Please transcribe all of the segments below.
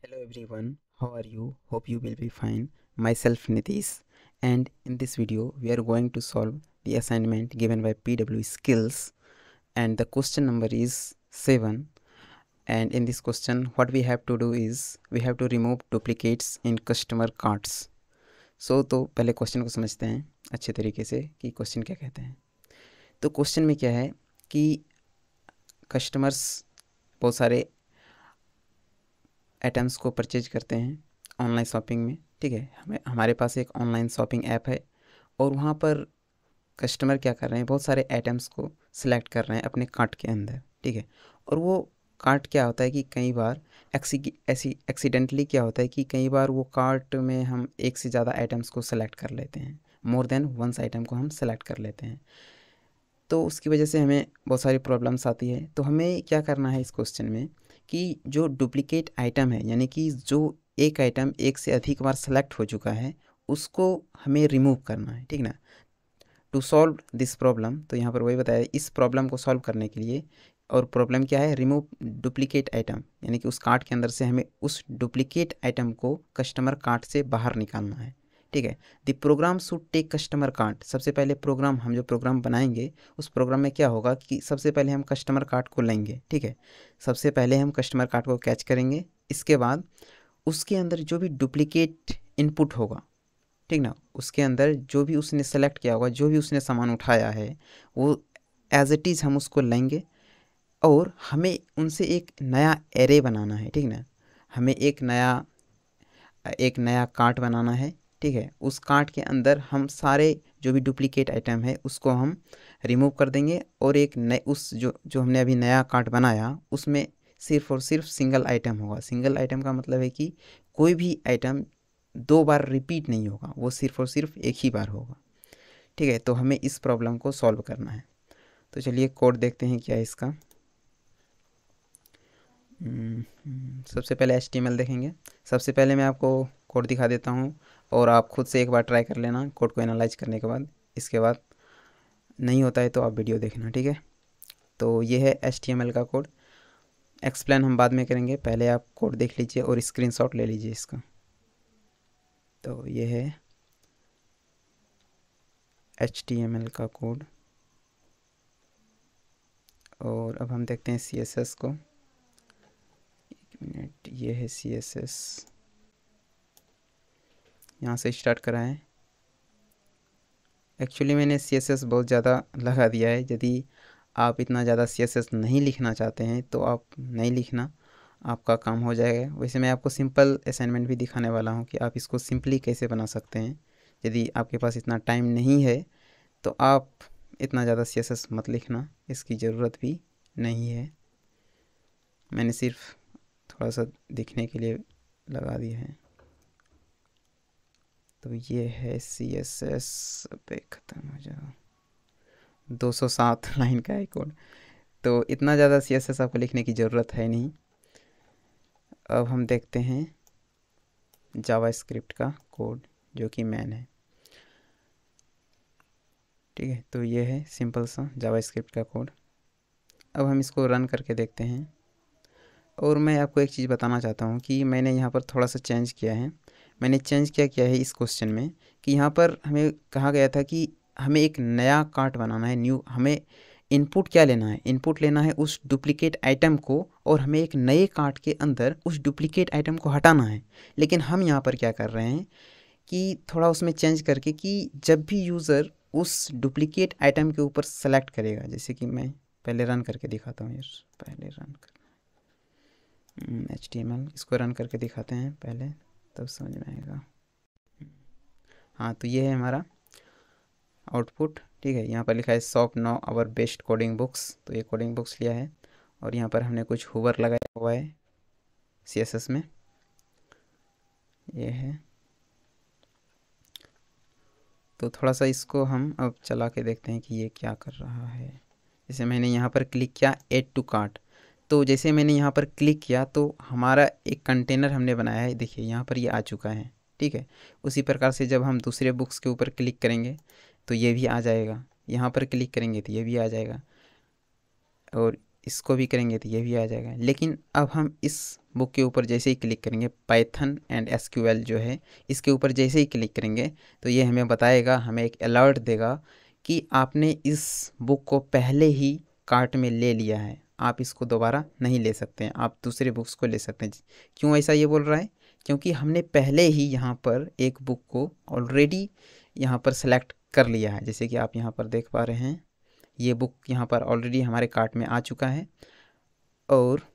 Hello everyone, how are you? Hope you will be fine. Myself Nitish, and in this video we are going to solve the assignment given by PW Skills, and the question number is 7. And in this question what we have to do is we have to remove duplicates in customer carts. तो पहले question को समझते हैं अच्छे तरीके से कि question क्या कहते हैं। तो क्वेश्चन में क्या है कि कस्टमर्स बहुत सारे आइटम्स को परचेज करते हैं ऑनलाइन शॉपिंग में, ठीक है। हमारे पास एक ऑनलाइन शॉपिंग ऐप है और वहाँ पर कस्टमर क्या कर रहे हैं, बहुत सारे आइटम्स को सिलेक्ट कर रहे हैं अपने कार्ट के अंदर, ठीक है। और वो कार्ट क्या होता है कि कई बार एक्सीडेंटली क्या होता है कि कई बार वो कार्ट में हम एक से ज़्यादा आइटम्स को सिलेक्ट कर लेते हैं, मोर देन वंस आइटम को हम सेलेक्ट कर लेते हैं। तो उसकी वजह से हमें बहुत सारी प्रॉब्लम्स आती है। तो हमें क्या करना है इस क्वेश्चन में कि जो डुप्लीकेट आइटम है, यानी कि जो एक आइटम एक से अधिक बार सेलेक्ट हो चुका है, उसको हमें रिमूव करना है, ठीक ना। टू सॉल्व दिस प्रॉब्लम, तो यहाँ पर वही बताया इस प्रॉब्लम को सॉल्व करने के लिए। और प्रॉब्लम क्या है, रिमूव डुप्लीकेट आइटम, यानी कि उस कार्ट के अंदर से हमें उस डुप्लीकेट आइटम को कस्टमर कार्ट से बाहर निकालना है, ठीक है। The program should take customer cart. सबसे पहले प्रोग्राम, हम जो प्रोग्राम बनाएंगे उस प्रोग्राम में क्या होगा कि सबसे पहले हम कस्टमर कार्ट को लेंगे, ठीक है। सबसे पहले हम कस्टमर कार्ट को कैच करेंगे, इसके बाद उसके अंदर जो भी डुप्लीकेट इनपुट होगा, ठीक ना, उसके अंदर जो भी उसने सेलेक्ट किया होगा, जो भी उसने सामान उठाया है, वो एज इट इज़ हम उसको लेंगे और हमें उनसे एक नया एरे बनाना है, ठीक ना। हमें एक नया कार्ट बनाना है, ठीक है। उस कार्ट के अंदर हम सारे जो भी डुप्लीकेट आइटम है उसको हम रिमूव कर देंगे और एक नए उस जो हमने अभी नया कार्ट बनाया उसमें सिर्फ और सिर्फ सिंगल आइटम होगा। सिंगल आइटम का मतलब है कि कोई भी आइटम दो बार रिपीट नहीं होगा, वो सिर्फ और सिर्फ एक ही बार होगा, ठीक है। तो हमें इस प्रॉब्लम को सॉल्व करना है। तो चलिए कोड देखते हैं क्या है इसका। सबसे पहले HTML देखेंगे। सबसे पहले मैं आपको कोड दिखा देता हूँ और आप खुद से एक बार ट्राई कर लेना कोड को एनालाइज करने के बाद। इसके बाद नहीं होता है तो आप वीडियो देखना, ठीक है। तो ये है HTML का कोड। एक्सप्लेन हम बाद में करेंगे, पहले आप कोड देख लीजिए और स्क्रीनशॉट ले लीजिए इसका। तो ये है HTML का कोड और अब हम देखते हैं CSS को। एक मिनट, ये है CSS, यहाँ से स्टार्ट करा है। एक्चुअली मैंने CSS बहुत ज़्यादा लगा दिया है। यदि आप इतना ज़्यादा CSS नहीं लिखना चाहते हैं तो आप नहीं लिखना, आपका काम हो जाएगा। वैसे मैं आपको सिंपल असाइनमेंट भी दिखाने वाला हूँ कि आप इसको सिंपली कैसे बना सकते हैं। यदि आपके पास इतना टाइम नहीं है तो आप इतना ज़्यादा CSS मत लिखना, इसकी ज़रूरत भी नहीं है। मैंने सिर्फ थोड़ा सा दिखने के लिए लगा दिया है। तो ये है CSS, पे ख़त्म हो जाओ, 207 लाइन का है कोड। तो इतना ज़्यादा CSS आपको लिखने की ज़रूरत है नहीं। अब हम देखते हैं जावास्क्रिप्ट का कोड जो कि मैन है, ठीक है। तो ये है सिंपल सा जावास्क्रिप्ट का कोड। अब हम इसको रन करके देखते हैं और मैं आपको एक चीज़ बताना चाहता हूँ कि मैंने यहाँ पर थोड़ा सा चेंज किया है। मैंने चेंज क्या किया है इस क्वेश्चन में कि यहाँ पर हमें कहा गया था कि हमें एक नया कार्ट बनाना है, न्यू। हमें इनपुट क्या लेना है, इनपुट लेना है उस डुप्लीकेट आइटम को और हमें एक नए कार्ट के अंदर उस डुप्लीकेट आइटम को हटाना है। लेकिन हम यहाँ पर क्या कर रहे हैं कि थोड़ा उसमें चेंज करके कि जब भी यूज़र उस डुप्लीकेट आइटम के ऊपर सेलेक्ट करेगा, जैसे कि मैं पहले रन करके दिखाता हूँ यार, पहले रन कर HTML इसको रन करके दिखाते हैं पहले, तब समझ में आएगा। हाँ, तो ये है हमारा आउटपुट, ठीक है। यहाँ पर लिखा है shop now our best coding books, तो ये कोडिंग बुक्स लिया है और यहाँ पर हमने कुछ हुवर लगाया हुआ है CSS में, ये है। तो थोड़ा सा इसको हम अब चला के देखते हैं कि ये क्या कर रहा है। जैसे मैंने यहाँ पर क्लिक किया ऐड टू कार्ट, तो जैसे मैंने यहाँ पर क्लिक किया तो हमारा एक कंटेनर हमने बनाया है, देखिए यहाँ पर ये आ चुका है, ठीक है। उसी प्रकार से जब हम दूसरे बुक्स के ऊपर क्लिक करेंगे तो ये भी आ जाएगा, यहाँ पर क्लिक करेंगे तो ये भी आ जाएगा और इसको भी करेंगे तो ये भी आ जाएगा। लेकिन अब हम इस बुक के ऊपर जैसे ही क्लिक करेंगे, पाइथन एंड एसक्यूएल जो है इसके ऊपर जैसे ही क्लिक करेंगे तो ये हमें बताएगा, हमें एक अलर्ट देगा कि आपने इस बुक को पहले ही कार्ट में ले लिया है, आप इसको दोबारा नहीं ले सकते हैं, आप दूसरे बुक्स को ले सकते हैं। क्यों ऐसा ये बोल रहा है? क्योंकि हमने पहले ही यहाँ पर एक बुक को ऑलरेडी यहाँ पर सेलेक्ट कर लिया है। जैसे कि आप यहाँ पर देख पा रहे हैं, ये बुक यहाँ पर ऑलरेडी हमारे कार्ट में आ चुका है और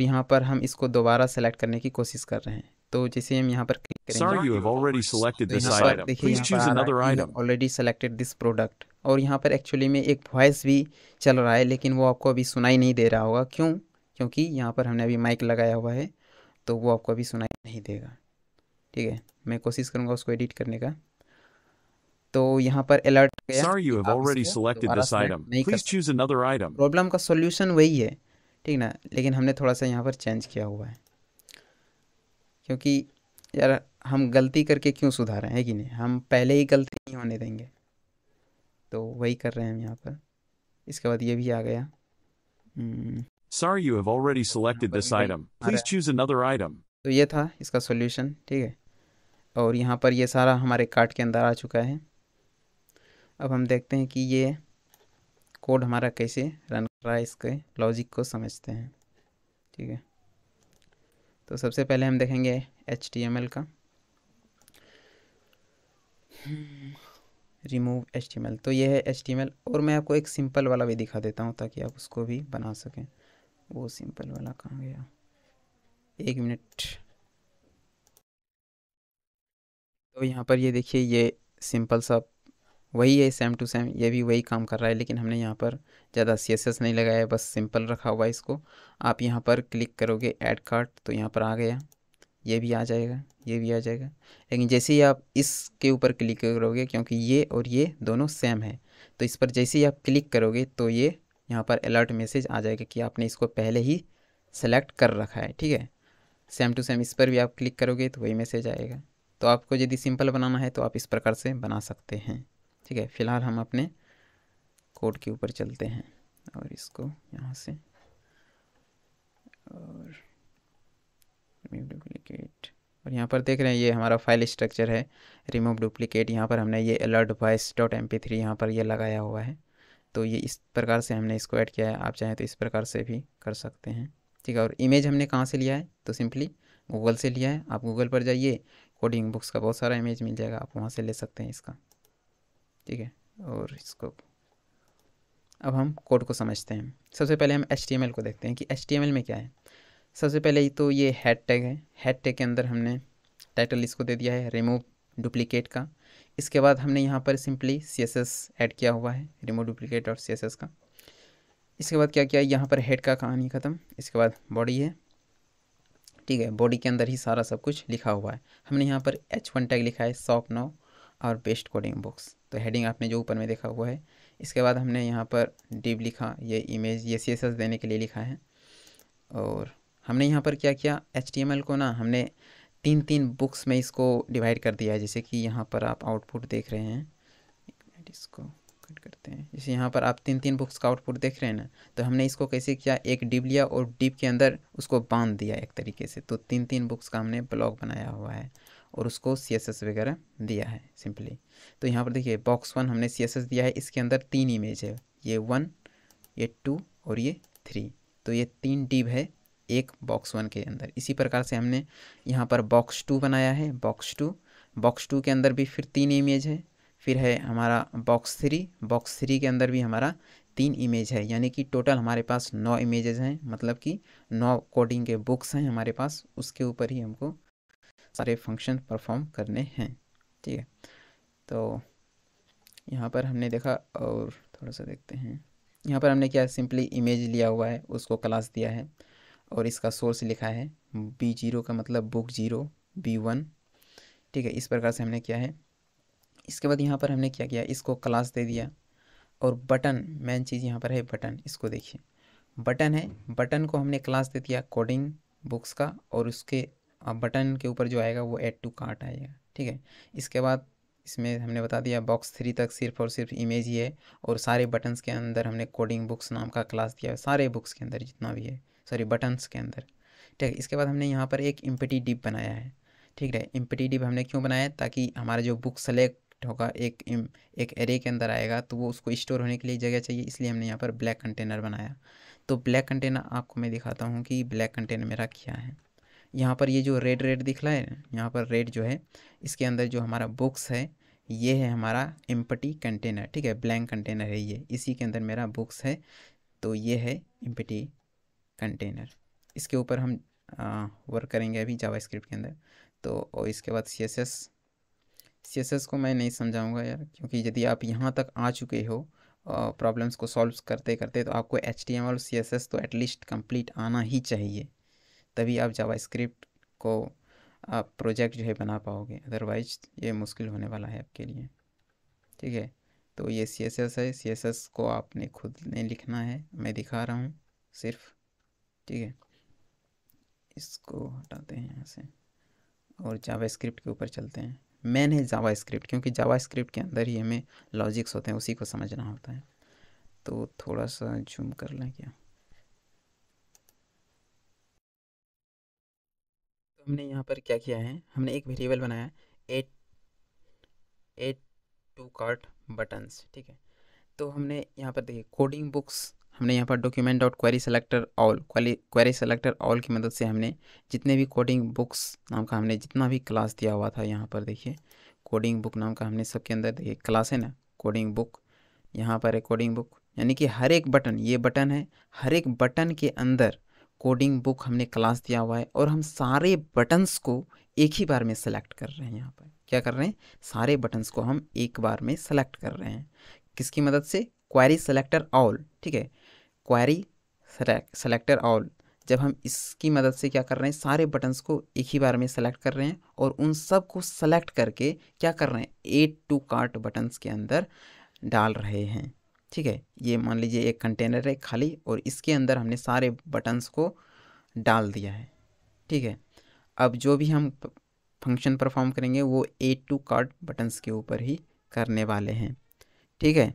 यहाँ पर हम इसको दोबारा सेलेक्ट करने की कोशिश कर रहे हैं। तो जैसे हम यहाँ पर क्लिक करेंगे Sorry, you have already selected तो this यहाँ पर item. देखिए Please यहाँ choose पर आ रहा another है item. Already selected this product, और यहाँ पर एक्चुअली में एक वॉइस भी चल रहा है, लेकिन वो आपको अभी सुनाई नहीं दे रहा होगा। क्यों? क्योंकि यहाँ पर हमने अभी माइक लगाया हुआ है, तो वो आपको अभी सुनाई नहीं देगा। ठीक है, मैं कोशिश करूँगा उसको एडिट करने का। तो यहाँ पर अलर्ट गया Sorry, you कि have आप already इसको selected दोबारा this सेलेक्ट item. नहीं कर Please choose another item. Problem का सॉल्यूशन वही है, ठीक ना, लेकिन हमने थोड़ा सा यहाँ पर चेंज किया हुआ है। क्योंकि यार हम गलती करके क्यों सुधारें, है कि नहीं, हम पहले ही गलती नहीं होने देंगे, तो वही कर रहे हैं हम यहाँ पर। इसके बाद ये भी आ गया। Sorry, you have already selected this item. Please choose another item. तो ये था इसका सॉल्यूशन, ठीक है। और यहाँ पर ये सारा हमारे कार्ट के अंदर आ चुका है। अब हम देखते हैं कि ये कोड हमारा कैसे रन कर रहा है, इसके लॉजिक को समझते हैं, ठीक है। तो सबसे पहले हम देखेंगे HTML का, रिमूव HTML। तो ये है HTML, और मैं आपको एक सिंपल वाला भी दिखा देता हूँ ताकि आप उसको भी बना सकें। वो सिंपल वाला कहाँ गया, एक मिनट। तो यहाँ पर ये देखिए, ये सिंपल सा वही है, सेम टू सेम, ये भी वही काम कर रहा है, लेकिन हमने यहाँ पर ज़्यादा CSS नहीं लगाया है, बस सिंपल रखा हुआ है इसको। आप यहाँ पर क्लिक करोगे ऐड कार्ट, तो यहाँ पर आ गया, ये भी आ जाएगा, ये भी आ जाएगा। लेकिन जैसे ही आप इसके ऊपर क्लिक करोगे, क्योंकि ये और ये दोनों सेम है, तो इस पर जैसे ही आप क्लिक करोगे तो ये यहाँ पर अलर्ट मैसेज आ जाएगा कि आपने इसको पहले ही सेलेक्ट कर रखा है, ठीक है। सेम टू सेम इस पर भी आप क्लिक करोगे तो वही मैसेज आएगा। तो आपको यदि सिंपल बनाना है तो आप इस प्रकार से बना सकते हैं, ठीक है। फ़िलहाल हम अपने कोड के ऊपर चलते हैं और इसको यहाँ से, और रिमूव डुप्लीकेट, और यहाँ पर देख रहे हैं ये हमारा फाइल स्ट्रक्चर है, रिमूव डुप्लीकेट। यहाँ पर हमने ये अलर्ट वॉइस डॉट MP3 यहाँ पर ये लगाया हुआ है। तो ये इस प्रकार से हमने इसको ऐड किया है। आप चाहें तो इस प्रकार से भी कर सकते हैं, ठीक है। और इमेज हमने कहाँ से लिया है, तो सिंपली गूगल से लिया है। आप गूगल पर जाइए, कोडिंग बुक्स का बहुत सारा इमेज मिल जाएगा, आप वहाँ से ले सकते हैं इसका, ठीक है। और इसको अब हम कोड को समझते हैं। सबसे पहले हम HTML को देखते हैं कि HTML में क्या है। सबसे पहले ही तो ये हेड टैग है। हेड टैग के अंदर हमने टाइटल इसको दे दिया है रिमूव डुप्लीकेट का। इसके बाद हमने यहाँ पर सिंपली CSS ऐड किया हुआ है, रिमूव डुप्लीकेट और CSS का। इसके बाद क्या किया, यहाँ पर हेड का कहानी ख़त्म। इसके बाद बॉडी है, ठीक है। बॉडी के अंदर ही सारा सब कुछ लिखा हुआ है। हमने यहाँ पर H1 टैग लिखा है, शॉप नाउ और बेस्ट कोडिंग बुक्स। तो हेडिंग आपने जो ऊपर में देखा हुआ है। इसके बाद हमने यहाँ पर डिव लिखा, ये इमेज ये CSS देने के लिए लिखा है। और हमने यहाँ पर क्या किया, HTML को ना हमने 3-3 बुक्स में इसको डिवाइड कर दिया है। जैसे कि यहाँ पर आप आउटपुट देख रहे हैं, एक मिनट इसको कट करते हैं। जैसे यहाँ पर आप 3-3 बुक्स का आउटपुट देख रहे हैं ना, तो हमने इसको कैसे किया, एक डिव लिया और डिव के अंदर उसको बांध दिया एक तरीके से। तो 3-3 बुक्स का हमने ब्लॉक बनाया हुआ है और उसको CSS वगैरह दिया है सिंपली। तो यहाँ पर देखिए बॉक्स 1 हमने CSS दिया है, इसके अंदर 3 इमेज है, ये 1, ये 2 और ये 3। तो ये 3 डिव है एक बॉक्स 1 के अंदर। इसी प्रकार से हमने यहाँ पर बॉक्स 2 बनाया है, बॉक्स 2 के अंदर भी फिर 3 इमेज है। फिर है हमारा बॉक्स 3 के अंदर भी हमारा 3 इमेज है, यानी कि टोटल हमारे पास 9 इमेजेस हैं, मतलब कि 9 कोडिंग के बुक्स हैं हमारे पास। उसके ऊपर ही हमको सारे फंक्शन परफॉर्म करने हैं, ठीक है। तो यहाँ पर हमने देखा, और थोड़ा सा देखते हैं। यहाँ पर हमने क्या सिंपली इमेज लिया हुआ है, उसको क्लास दिया है और इसका सोर्स लिखा है B0 का मतलब बुक 0, B1, ठीक है। इस प्रकार से हमने किया है। इसके बाद यहाँ पर हमने क्या किया, इसको क्लास दे दिया। और बटन, मेन चीज़ यहाँ पर है बटन। इसको देखिए, बटन है, बटन को हमने क्लास दे दिया कोडिंग बुक्स का, और उसके बटन के ऊपर जो आएगा वो ऐड टू कार्ट आएगा, ठीक है। इसके बाद इसमें हमने बता दिया बॉक्स 3 तक सिर्फ और सिर्फ इमेज ही है, और सारे बटन्स के अंदर हमने कोडिंग बुक्स नाम का क्लास दिया है, सारे बुक्स के अंदर जितना भी है, सॉरी बटन्स के अंदर। ठीक है, इसके बाद हमने यहाँ पर एक एम्प्टी डिव बनाया है। ठीक है, एम्प्टी डिव हमने क्यों बनाया है, ताकि हमारा जो बुक सेलेक्ट होगा एक एरे के अंदर आएगा, तो वो उसको स्टोर होने के लिए जगह चाहिए, इसलिए हमने यहाँ पर ब्लैक कंटेनर बनाया। तो ब्लैक कंटेनर आपको मैं दिखाता हूँ कि ब्लैक कंटेनर मेरा क्या है। यहाँ पर ये जो रेड रेड दिख रहा है, यहाँ पर रेड जो है, इसके अंदर जो हमारा बुक्स है, ये है हमारा एम्प्टी कंटेनर। ठीक है, ब्लैंक कंटेनर है ये, इसी के अंदर मेरा बुक्स है, तो ये है एम्प्टी कंटेनर। इसके ऊपर हम वर्क करेंगे अभी जावास्क्रिप्ट के अंदर। तो और इसके बाद CSS को मैं नहीं समझाऊंगा यार, क्योंकि यदि आप यहाँ तक आ चुके हो प्रॉब्लम्स को सॉल्व करते करते, तो आपको HTML और CSS तो एटलीस्ट कंप्लीट आना ही चाहिए, तभी आप जावास्क्रिप्ट को आप प्रोजेक्ट जो है बना पाओगे, अदरवाइज ये मुश्किल होने वाला है आपके लिए। ठीक है, तो ये CSS है, CSS को आपने खुद ने लिखना है, मैं दिखा रहा हूँ सिर्फ। ठीक है, इसको हटाते हैं यहाँ से और जावास्क्रिप्ट के ऊपर चलते हैं। मेन है जावास्क्रिप्ट, क्योंकि जावास्क्रिप्ट के अंदर ही हमें लॉजिक्स होते हैं, उसी को समझना होता है। तो थोड़ा सा जूम कर लें क्या। तो हमने यहाँ पर क्या किया है, हमने एक वेरिएबल बनाया एट टू कार्ट बटन्स। ठीक है, तो हमने यहाँ पर देखिए कोडिंग बुक्स, हमने यहाँ पर document dot query selector all, query selector all की मदद से हमने जितने भी कोडिंग बुक्स नाम का हमने जितना भी क्लास दिया हुआ था, यहाँ पर देखिए कोडिंग बुक नाम का हमने सबके अंदर देखिए क्लास है ना, कोडिंग बुक, यहाँ पर है कोडिंग बुक, यानी कि हर एक बटन, ये बटन है, हर एक बटन के अंदर कोडिंग बुक हमने क्लास दिया हुआ है, और हम सारे बटन्स को एक ही बार में सेलेक्ट कर रहे हैं। यहाँ पर क्या कर रहे हैं, सारे बटन्स को हम एक बार में सेलेक्ट कर रहे हैं, किसकी मदद से, क्वेरी सेलेक्टर ऑल। ठीक है, क्वेरी सेलेक्टर ऑल, जब हम इसकी मदद से क्या कर रहे हैं, सारे बटन्स को एक ही बार में सेलेक्ट कर रहे हैं, और उन सब को सेलेक्ट करके क्या कर रहे हैं, एड टू कार्ट बटन्स के अंदर डाल रहे हैं। ठीक है, ये मान लीजिए एक कंटेनर है खाली, और इसके अंदर हमने सारे बटन्स को डाल दिया है। ठीक है, अब जो भी हम फंक्शन परफॉर्म करेंगे वो एड टू कार्ट बटन्स के ऊपर ही करने वाले हैं। ठीक है,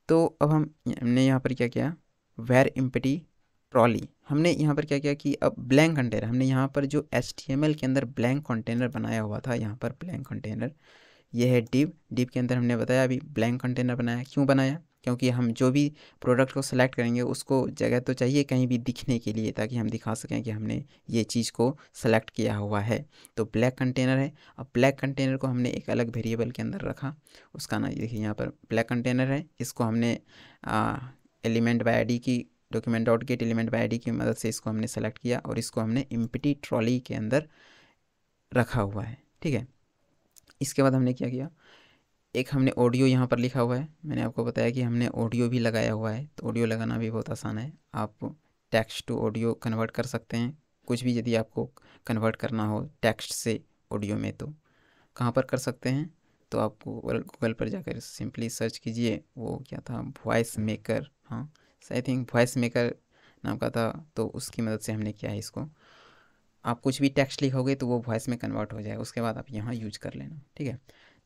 तो अब हमने यहाँ पर क्या किया, वेर एम्प्टी ट्रॉली, हमने यहाँ पर क्या किया कि अब ब्लैंक कंटेनर, हमने यहाँ पर जो HTML के अंदर ब्लैंक कंटेनर बनाया हुआ था, यहाँ पर ब्लैंक कंटेनर, ये है डिव के अंदर हमने बताया अभी ब्लैंक कंटेनर बनाया। क्यों बनाया, क्योंकि हम जो भी प्रोडक्ट को सिलेक्ट करेंगे उसको जगह तो चाहिए कहीं भी दिखने के लिए, ताकि हम दिखा सकें कि हमने ये चीज़ को सेलेक्ट किया हुआ है। तो ब्लैक कंटेनर है, अब ब्लैक कंटेनर को हमने एक अलग वेरिएबल के अंदर रखा, उसका ना देखिए यहाँ पर ब्लैक कंटेनर है, इसको हमने एलिमेंट बाय आईडी की, document dot gate element by ID की मदद से इसको हमने सेलेक्ट किया, और इसको हमने एम्प्टी ट्रॉली के अंदर रखा हुआ है। ठीक है, इसके बाद हमने क्या किया, एक हमने ऑडियो यहाँ पर लिखा हुआ है, मैंने आपको बताया कि हमने ऑडियो भी लगाया हुआ है, तो ऑडियो लगाना भी बहुत आसान है, आप टेक्स्ट टू ऑडियो कन्वर्ट कर सकते हैं, कुछ भी यदि आपको कन्वर्ट करना हो टेक्स्ट से ऑडियो में, तो कहाँ पर कर सकते हैं, तो आप गूगल पर जाकर सिंपली सर्च कीजिए, वो क्या था, वॉइस मेकर, हाँ आई थिंक वॉइस मेकर नाम का था, तो उसकी मदद से हमने किया है इसको। आप कुछ भी टेक्स्ट लिखोगे तो वो वॉइस में कन्वर्ट हो जाएगा, उसके बाद आप यहाँ यूज कर लेना। ठीक है,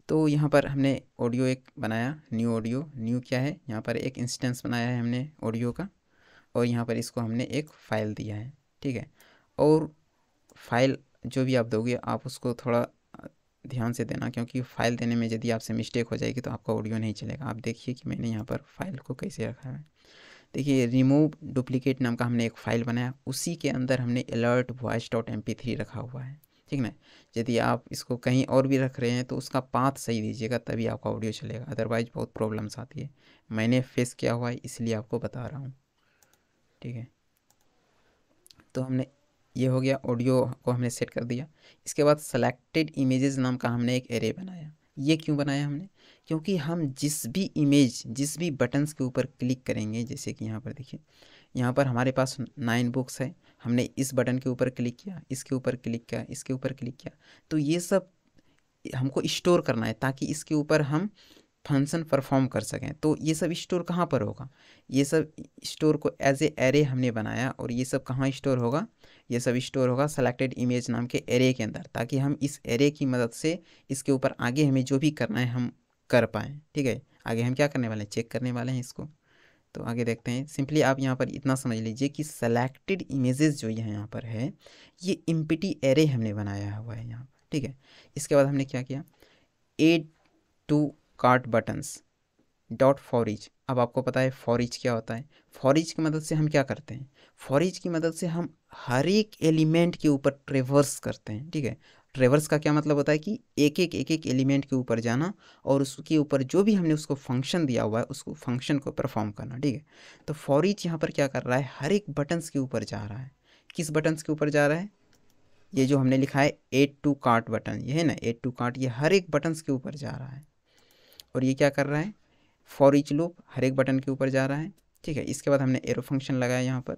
तो यहाँ पर हमने ऑडियो एक बनाया, न्यू ऑडियो, न्यू क्या है, यहाँ पर एक इंस्टेंस बनाया है हमने ऑडियो का, और यहाँ पर इसको हमने एक फ़ाइल दिया है। ठीक है, और फाइल जो भी आप दोगे आप उसको थोड़ा ध्यान से देना, क्योंकि फ़ाइल देने में यदि आपसे मिस्टेक हो जाएगी तो आपका ऑडियो नहीं चलेगा। आप देखिए कि मैंने यहाँ पर फाइल को कैसे रखा है, देखिए रिमूव डुप्लीकेट नाम का हमने एक फ़ाइल बनाया, उसी के अंदर हमने अलर्ट वॉइस डॉट MP3 रखा हुआ है। ठीक ना, यदि आप इसको कहीं और भी रख रहे हैं तो उसका पाथ सही दीजिएगा, तभी आपका ऑडियो चलेगा, अदरवाइज बहुत प्रॉब्लम्स आती है, मैंने फेस किया हुआ है इसलिए आपको बता रहा हूँ। ठीक है, तो हमने ये हो गया, ऑडियो को हमने सेट कर दिया। इसके बाद सेलेक्टेड इमेजेस नाम का हमने एक एरे बनाया। ये क्यों बनाया हमने, क्योंकि हम जिस भी इमेज, जिस भी बटन्स के ऊपर क्लिक करेंगे, जैसे कि यहाँ पर देखिए, यहाँ पर हमारे पास 9 बुक्स है, हमने इस बटन के ऊपर क्लिक किया, इसके ऊपर क्लिक किया, इसके ऊपर क्लिक किया, तो ये सब हमको स्टोर करना है, ताकि इसके ऊपर हम फंक्शन परफॉर्म कर सकें। तो ये सब स्टोर कहाँ पर होगा, ये सब स्टोर को एज ए एरे हमने बनाया और ये सब कहाँ स्टोर होगा, ये सब स्टोर होगा सेलेक्टेड इमेज नाम के एरे के अंदर, ताकि हम इस एरे की मदद से इसके ऊपर आगे हमें जो भी करना है हम कर पाएँ। ठीक है, आगे हम क्या करने वाले हैं, चेक करने वाले हैं इसको। तो आगे देखते हैं। सिंपली आप यहाँ पर इतना समझ लीजिए कि सेलेक्टेड इमेजेस जो यहाँ पर है ये एम्प्टी एरे हमने बनाया हुआ है यहाँ पर। ठीक है, इसके बाद हमने क्या किया, add to cart buttons dot for each. अब आपको पता है फॉर ईच क्या होता है। फॉर ईच की मदद से हम क्या करते हैं, फॉर ईच की मदद से हम हर एक एलिमेंट के ऊपर ट्रेवर्स करते हैं। ठीक है, ट्रेवर्स का क्या मतलब होता है कि एक एक एलिमेंट के ऊपर जाना और उसके ऊपर जो भी हमने उसको फंक्शन दिया हुआ है उसको फंक्शन को परफॉर्म करना। ठीक है, तो फॉर ईच यहाँ पर क्या कर रहा है, हर एक बटन्स के ऊपर जा रहा है। किस बटन्स के ऊपर जा रहा है, ये जो हमने लिखा है एड टू कार्ट बटन, ये है ना एड टू कार्ट, ये हर एक बटन्स के ऊपर जा रहा है। और ये क्या कर रहा है, फॉर ईच लूप हर एक बटन के ऊपर जा रहा है। ठीक है, इसके बाद हमने एरो फंक्शन लगाया यहाँ पर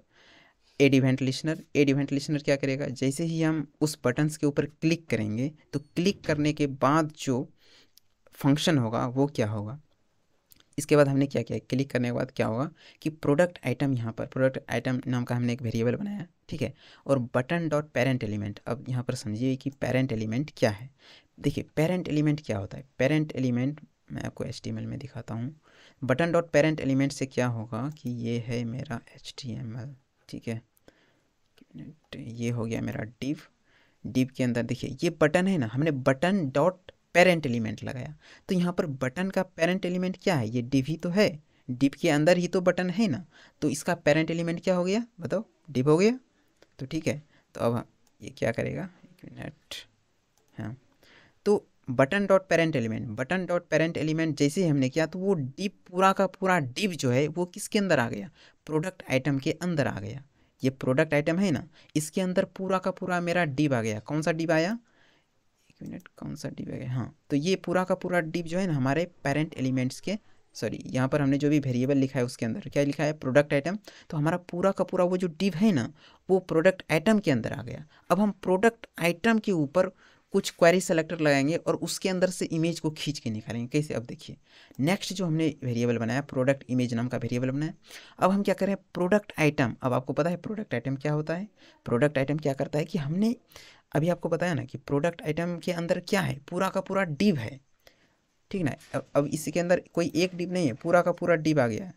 add event listener. Add event listener क्या करेगा, जैसे ही हम उस बटन्स के ऊपर क्लिक करेंगे तो क्लिक करने के बाद जो फंक्शन होगा वो क्या होगा। इसके बाद हमने क्या किया, क्लिक करने के बाद क्या होगा कि प्रोडक्ट आइटम, यहाँ पर प्रोडक्ट आइटम नाम का हमने एक वेरिएबल बनाया। ठीक है, और बटन डॉट पेरेंट एलिमेंट। अब यहाँ पर समझिए कि पेरेंट एलिमेंट क्या है। देखिए पेरेंट एलिमेंट क्या होता है, पेरेंट एलिमेंट मैं आपको HTML में दिखाता हूँ। बटन डॉट पेरेंट एलिमेंट से क्या होगा कि ये है मेरा HTML। ठीक है, ये हो गया मेरा डिव। डिव के अंदर देखिए ये बटन है ना, हमने बटन डॉट पेरेंट एलिमेंट लगाया। तो यहाँ पर बटन का पेरेंट एलिमेंट क्या है, ये डिव ही तो है, डिव के अंदर ही तो बटन है ना, तो इसका पेरेंट एलिमेंट क्या हो गया बताओ, डिव हो गया। तो ठीक है, तो अब ये क्या करेगा, एक मिनट, हाँ, तो button dot parent element, button dot parent element जैसे ही हमने किया तो वो डिव पूरा का पूरा डिव जो है वो किसके अंदर आ गया, प्रोडक्ट आइटम के अंदर आ गया। ये प्रोडक्ट आइटम है ना, इसके अंदर पूरा का पूरा मेरा डिव आ गया। कौन सा डिव आया, एक मिनट, कौन सा डिव आ गया, हाँ, तो ये पूरा का पूरा डिव जो है ना हमारे पेरेंट एलिमेंट्स के, सॉरी यहाँ पर हमने जो भी वेरिएबल लिखा है उसके अंदर क्या लिखा है, प्रोडक्ट आइटम। तो हमारा पूरा का पूरा वो जो डिव है ना वो प्रोडक्ट आइटम के अंदर आ गया। अब हम प्रोडक्ट आइटम के ऊपर कुछ क्वेरी सेलेक्टर लगाएंगे और उसके अंदर से इमेज को खींच के निकालेंगे। कैसे, अब देखिए नेक्स्ट जो हमने वेरिएबल बनाया प्रोडक्ट इमेज नाम का वेरिएबल बनाया। अब हम क्या करें, प्रोडक्ट आइटम। अब आपको पता है प्रोडक्ट आइटम क्या होता है, प्रोडक्ट आइटम क्या करता है कि हमने अभी आपको बताया ना कि प्रोडक्ट आइटम के अंदर क्या है, पूरा का पूरा डिव है। ठीक ना, अब इसके अंदर कोई एक डिव नहीं है, पूरा का पूरा डिव आ गया है।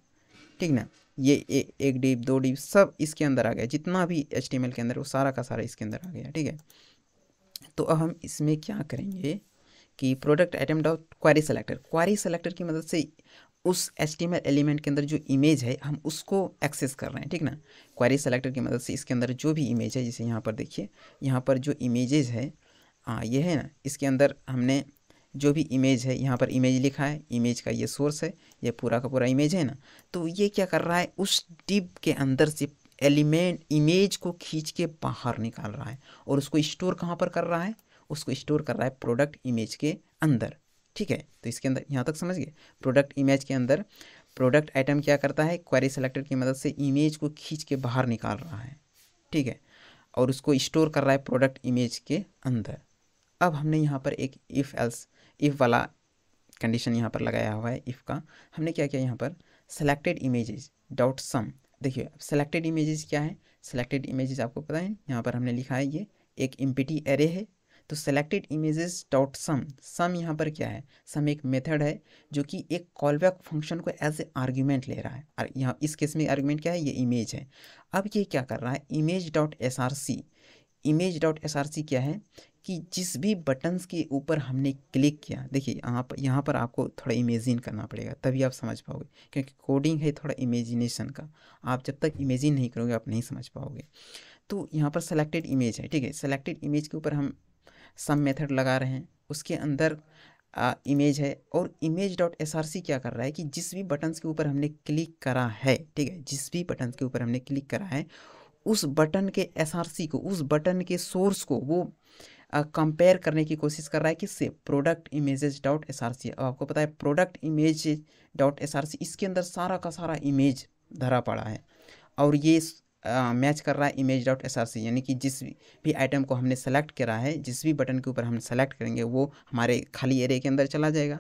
ठीक ना, ये एक डिव दो डिव सब इसके अंदर आ गया, जितना भी HTML के अंदर वो सारा का सारा इसके अंदर आ गया। ठीक है, तो अब हम इसमें क्या करेंगे कि product item dot query selector, query selector की मदद से उस HTML एलिमेंट के अंदर जो इमेज है हम उसको एक्सेस कर रहे हैं। ठीक ना, क्वेरी सेलेक्टर की मदद से इसके अंदर जो भी इमेज है, जैसे यहाँ पर देखिए यहाँ पर जो इमेजेस है, हाँ ये है ना, इसके अंदर हमने जो भी इमेज है यहाँ पर इमेज लिखा है, इमेज का ये सोर्स है, ये पूरा का पूरा इमेज है ना। तो ये क्या कर रहा है, उस डिव के अंदर से एलिमेंट इमेज को खींच के बाहर निकाल रहा है और उसको स्टोर कहाँ पर कर रहा है, उसको स्टोर कर रहा है प्रोडक्ट इमेज के अंदर। ठीक है, तो इसके अंदर यहाँ तक समझ गए, प्रोडक्ट इमेज के अंदर प्रोडक्ट आइटम क्या करता है, क्वेरी सेलेक्टर की मदद से इमेज को खींच के बाहर निकाल रहा है। ठीक है, और उसको स्टोर कर रहा है प्रोडक्ट इमेज के अंदर। अब हमने यहाँ पर एक इफ़ एल्स इफ़ वाला कंडीशन यहाँ पर लगाया हुआ है। इफ़ का हमने क्या किया, यहाँ पर सेलेक्टेड इमेजेस डॉट सम। देखिए सेलेक्टेड इमेजेस क्या है, सेलेक्टेड इमेजेस आपको पता है यहाँ पर हमने लिखा है ये एक एम्प्टी एरे है। तो सेलेक्टेड इमेजेस डॉट सम, सम यहाँ पर क्या है, सम एक मेथड है जो कि एक कॉलबैक फंक्शन को एज ए आर्ग्यूमेंट ले रहा है। और यहाँ इस केस में आर्ग्यूमेंट क्या है, ये इमेज है। अब ये क्या कर रहा है, image dot SRC, image dot SRC क्या है कि जिस भी बटन्स के ऊपर हमने क्लिक किया, देखिए यहाँ पर आपको थोड़ा इमेजिन करना पड़ेगा तभी आप समझ पाओगे, क्योंकि कोडिंग है थोड़ा इमेजिनेशन का, आप जब तक इमेजिन नहीं करोगे आप नहीं समझ पाओगे। तो यहाँ पर सेलेक्टेड इमेज है। ठीक है, सेलेक्टेड इमेज के ऊपर हम सम मेथड लगा रहे हैं, उसके अंदर इमेज है और इमेज डॉट SRC क्या कर रहा है कि जिस भी बटन्स के ऊपर हमने क्लिक करा है, ठीक है, जिस भी बटन्स के ऊपर हमने क्लिक करा है उस बटन के SRC को, उस बटन के सोर्स को वो कंपेयर करने की कोशिश कर रहा है किससे, प्रोडक्ट इमेजेस डॉट SRC। अब आपको पता है प्रोडक्ट इमेज डॉट SRC इसके अंदर सारा का सारा इमेज धरा पड़ा है और ये मैच कर रहा है इमेज डॉट एसआरसी, यानी कि जिस भी आइटम को हमने सेलेक्ट करा है, जिस भी बटन के ऊपर हम सेलेक्ट करेंगे वो हमारे खाली एरे के अंदर चला जाएगा।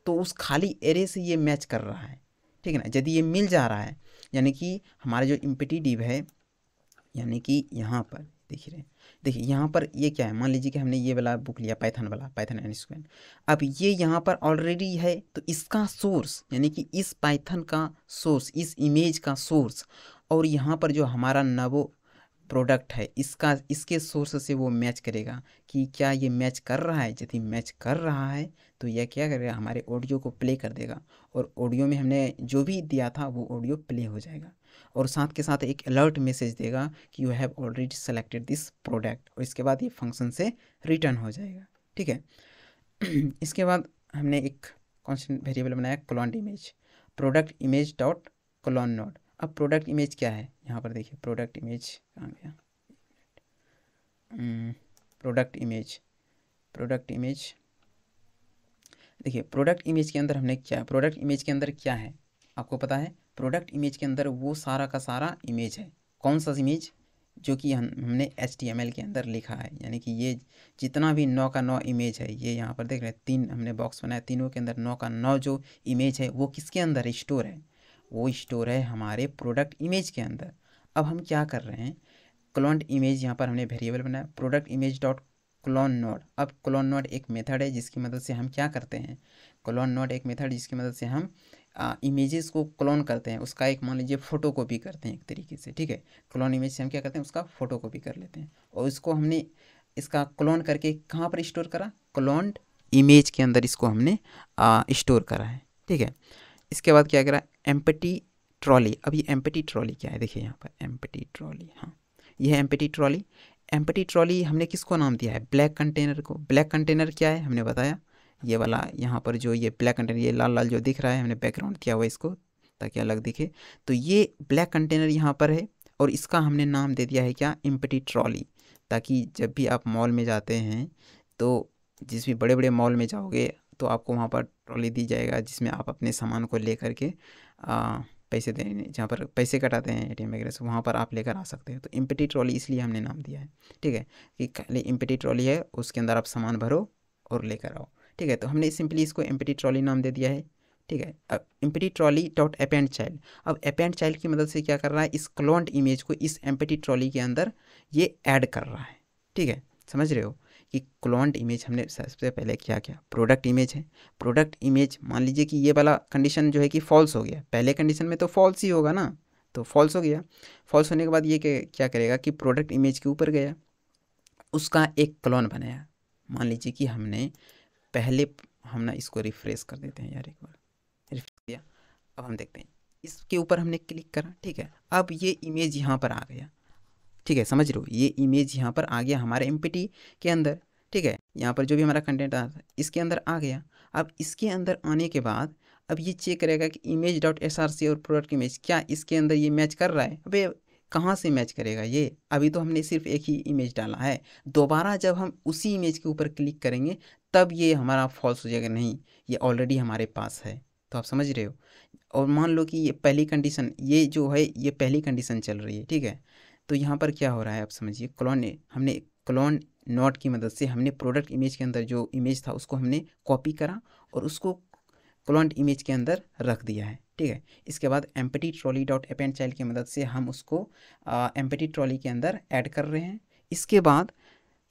तो उस खाली एरे से ये मैच कर रहा है, ठीक है ना। यदि ये मिल जा रहा है, यानी कि हमारा जो एम्प्टी डिव है, यानी कि यहाँ पर देखिए यहाँ पर ये क्या है, मान लीजिए कि हमने ये वाला बुक लिया पाइथन वाला, पाइथन एनस्क्वेयर। अब ये यहाँ पर ऑलरेडी है, तो इसका सोर्स यानी कि इस पाइथन का सोर्स, इस इमेज का सोर्स, और यहाँ पर जो हमारा नवो प्रोडक्ट है इसका, इसके सोर्स से वो मैच करेगा कि क्या ये मैच कर रहा है। यदि मैच कर रहा है तो यह क्या करेगा, हमारे ऑडियो को प्ले कर देगा, और ऑडियो में हमने जो भी दिया था वो ऑडियो प्ले हो जाएगा, और साथ के साथ एक अलर्ट मैसेज देगा कि you have already selected this product, और इसके बाद ये फंक्शन से रिटर्न हो जाएगा, ठीक है। इसके बाद हमने एक कॉन्स्टेंट वेरिएबल बनाया clone image, product image dot clone node. अब प्रोडक्ट इमेज क्या है, यहाँ पर देखिए प्रोडक्ट इमेज कहाँ गया, प्रोडक्ट इमेज देखिए प्रोडक्ट इमेज के अंदर हमने क्या, प्रोडक्ट इमेज के अंदर क्या है आपको पता है। प्रोडक्ट इमेज के अंदर वो सारा का सारा इमेज है, कौन सा इमेज, जो कि हमने HTML के अंदर लिखा है, यानी कि ये जितना भी 9 का 9 इमेज है, ये यहाँ पर देख रहे हैं 3 हमने बॉक्स बनाया, तीनों के अंदर 9 का 9 जो इमेज है वो किसके अंदर स्टोर है, वो स्टोर है हमारे प्रोडक्ट इमेज के अंदर। अब हम क्या कर रहे हैं, क्लोन्ड इमेज यहाँ पर हमने वेरिएबल बनाया product image dot clone node. अब क्लोन नोड एक मेथड है जिसकी मदद से हम क्या करते हैं, क्लोन नोड एक मेथड जिसकी मदद से हम इमेजेस को क्लोन करते हैं, उसका एक मान लीजिए फ़ोटो कॉपी करते हैं एक तरीके से, ठीक है। क्लोन इमेज से हम क्या करते हैं, उसका फ़ोटो कॉपी कर लेते हैं, और इसको हमने इसका क्लोन करके कहाँ पर स्टोर करा, क्लोन्ड इमेज के अंदर इसको हमने स्टोर करा है, ठीक है। इसके बाद क्या करा, एम्प्टी ट्रॉली। अब ये एम्प्टी ट्रॉली क्या है, देखिए यहाँ पर एम्प्टी ट्रॉली, हाँ ये है एम्प्टी ट्रॉली। एम्प्टी ट्रॉली हमने किसको नाम दिया है, ब्लैक कंटेनर को। ब्लैक कंटेनर क्या है हमने बताया, ये वाला यहाँ पर जो ये ब्लैक कंटेनर, ये लाल लाल जो दिख रहा है, हमने बैकग्राउंड किया हुआ इसको ताकि अलग दिखे। तो ये ब्लैक कंटेनर यहाँ पर है, और इसका हमने नाम दे दिया है क्या, एम्प्टी ट्रॉली, ताकि जब भी आप मॉल में जाते हैं, तो जिस भी बड़े बड़े मॉल में जाओगे तो आपको वहाँ पर ट्रॉली दी जाएगा, जिसमें आप अपने सामान को लेकर के पैसे देने, जहाँ पर पैसे कटाते हैं ATM वगैरह से, वहाँ पर आप लेकर आ सकते हो। तो एम्प्टी ट्रॉली इसलिए हमने नाम दिया है, ठीक है, कि खाली एम्प्टी ट्रॉली है, उसके अंदर आप सामान भरो और लेकर आओ, ठीक है। तो हमने सिंपली इसको एम्प्टी ट्रॉली नाम दे दिया है, ठीक है। अब empty trolley dot append child, अब अपेंड चाइल्ड की मदद से क्या कर रहा है, इस क्लोन्ड इमेज को इस एम्प्टी ट्रॉली के अंदर ये ऐड कर रहा है, ठीक है। समझ रहे हो कि क्लोन्ड इमेज हमने सबसे पहले क्या किया, प्रोडक्ट इमेज है, प्रोडक्ट इमेज मान लीजिए कि ये वाला कंडीशन जो है कि फॉल्स हो गया, पहले कंडीशन में तो फॉल्स ही होगा ना, तो फॉल्स हो गया। फॉल्स होने के बाद ये क्या करेगा कि प्रोडक्ट इमेज के ऊपर गया, उसका एक क्लोन बनाया। मान लीजिए कि हमने पहले, हम ना इसको रिफ्रेश कर देते हैं यार, एक बार रिफ्रेश किया, अब हम देखते हैं इसके ऊपर हमने क्लिक करा, ठीक है। अब ये इमेज यहाँ पर आ गया, ठीक है, समझ रहे हो, ये इमेज यहाँ पर आ गया हमारे एम्प्टी के अंदर, ठीक है। यहाँ पर जो भी हमारा कंटेंट आता है इसके अंदर आ गया। अब इसके अंदर आने के बाद अब ये चेक करेगा कि इमेज डॉट SRC और प्रोडक्ट इमेज क्या इसके अंदर ये मैच कर रहा है। अबे कहाँ से मैच करेगा ये, अभी तो हमने सिर्फ एक ही इमेज डाला है, दोबारा जब हम उसी इमेज के ऊपर क्लिक करेंगे तब ये हमारा फॉल्स हो जाएगा, नहीं ये ऑलरेडी हमारे पास है। तो आप समझ रहे हो। और मान लो कि ये पहली कंडीशन, ये जो है ये पहली कंडीशन चल रही है, ठीक है। तो यहाँ पर क्या हो रहा है आप समझिए, हमने क्लोन नोड की मदद से हमने प्रोडक्ट इमेज के अंदर जो इमेज था उसको हमने कॉपी करा और उसको क्लोन्ड इमेज के अंदर रख दिया है, ठीक है। इसके बाद empty trolley dot append child की मदद से हम उसको एम्प्टी ट्रॉली के अंदर ऐड कर रहे हैं। इसके बाद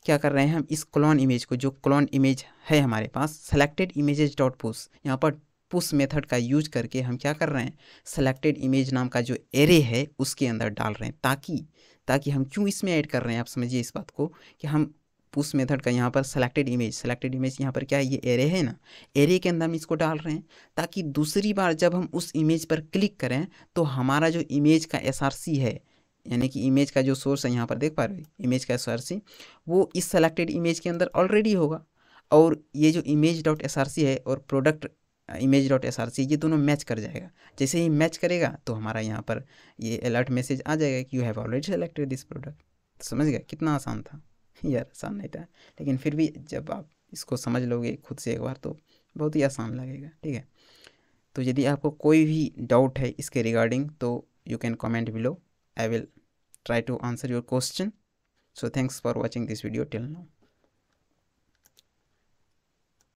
क्या कर रहे हैं, हम इस क्लोन इमेज को, जो क्लोन इमेज है हमारे पास, सेलेक्टेड इमेजेस डॉट पुश, यहाँ पर पुश मेथड का यूज करके हम क्या कर रहे हैं, सेलेक्टेड इमेज नाम का जो एरे है उसके अंदर डाल रहे हैं, ताकि हम क्यों इसमें ऐड कर रहे हैं, आप समझिए इस बात को कि हम पुश मेथड का यहाँ पर सेलेक्टेड इमेज यहाँ पर क्या है, ये एरे है ना, एरे के अंदर हम इसको डाल रहे हैं ताकि दूसरी बार जब हम उस इमेज पर क्लिक करें तो हमारा जो इमेज का SRC है, यानी कि इमेज का जो सोर्स है, यहाँ पर देख पा रहे हो इमेज का SRC, वो इस सेलेक्टेड इमेज के अंदर ऑलरेडी होगा, और ये जो इमेज डॉट SRC है और प्रोडक्ट इमेज डॉट SRC ये दोनों मैच कर जाएगा। जैसे ही मैच करेगा तो हमारा यहाँ पर ये अलर्ट मैसेज आ जाएगा कि you have already selected this product. समझ गया, कितना आसान था यार, आसान नहीं था, लेकिन फिर भी जब आप इसको समझ लोगे खुद से एक बार तो बहुत ही आसान लगेगा, ठीक है। तो यदि आपको कोई भी डाउट है इसके रिगार्डिंग तो you can comment below, I will try to answer your question. So thanks for watching this video till now.